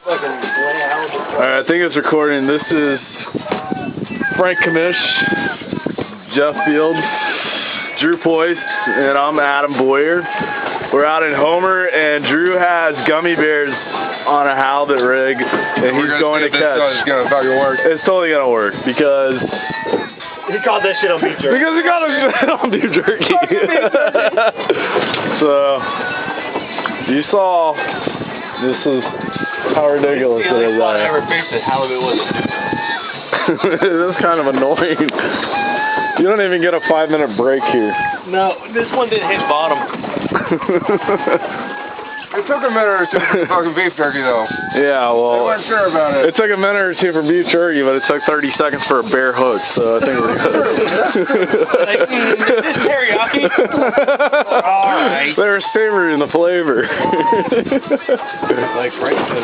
Alright, I think it's recording. This is Frank Kamish, Jeff Fields, Drew Poist, and I'm Adam Boyer. We're out in Homer, and Drew has gummy bears on a halibut rig, and he's going to catch. It's totally going to work, because... He called that shit on beef jerky. Because he called it on beef jerky. So, you saw, this is how ridiculous it is. I ever fished it, halibut wasn't. It is kind of annoying. You don't even get a 5-minute break here. No, this one didn't hit bottom. It took a minute or two for fucking beef jerky, though. Yeah, well... I wasn't sure about it. It took a minute or two for beef jerky, but it took 30 seconds for a bear hook, so I think we're good. Like, is this teriyaki? Alright. They're savoring the flavor. Like Frank said.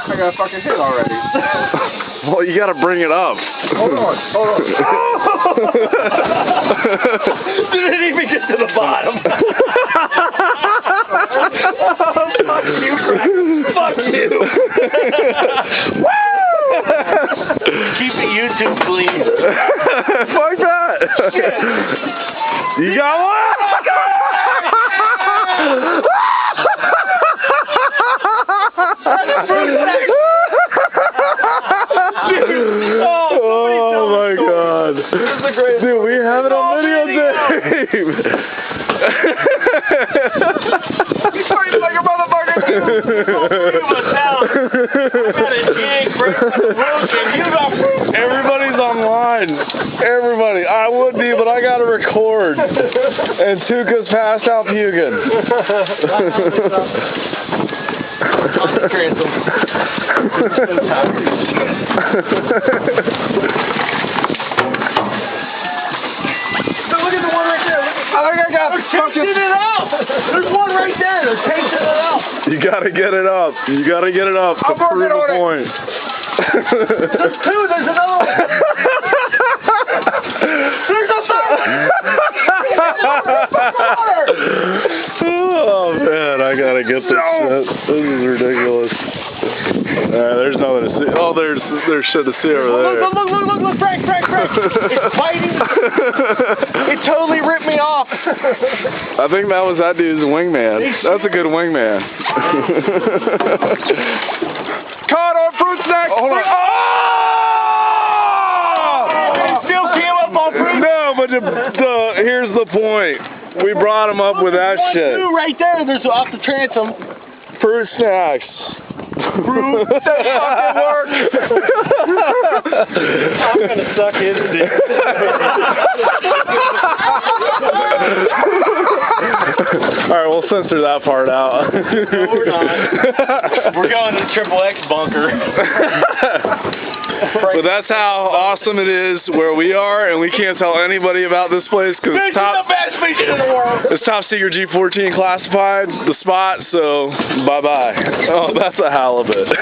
I got a fucking hit already. Well, you gotta bring it up. Hold on. Didn't even get to the bottom. Fuck you, Frank. Fuck you. Woo! Keep it YouTube, please. Fuck that. Shit. You got one? Oh my god. Dude, we have it on videotape. You fight like a motherfucker. Everybody's online. Everybody. I would be, but I gotta record. And Tuka's passed out puking. Look at the one right there. I think I got Chasing it up! There's one right there. They're chasing it up. You gotta get it up. You gotta get it up to prove the point. There's two. There's another one. There's a third. Oh man, I gotta get this shit. This is ridiculous. There's nothing to see. Oh, there's shit to see over there. Look, Frank. It's biting. It totally ripped me off. I think that was that dude's wingman. That's a good wingman. caught on fruit snack. Hold on. It still came up on fruit. No, but here's the point. We brought him up with that shit. Two right there. There's off the transom. Fruit snacks. Fruit that fucking works. I'm gonna suck his dick. Alright, we'll censor that part out. No, we're not. We're going to the XXX bunker. But that's how awesome it is where we are, and we can't tell anybody about this place because This is the best species in the world. It's top secret G14 classified, the spot, so bye-bye. Oh, that's a halibut.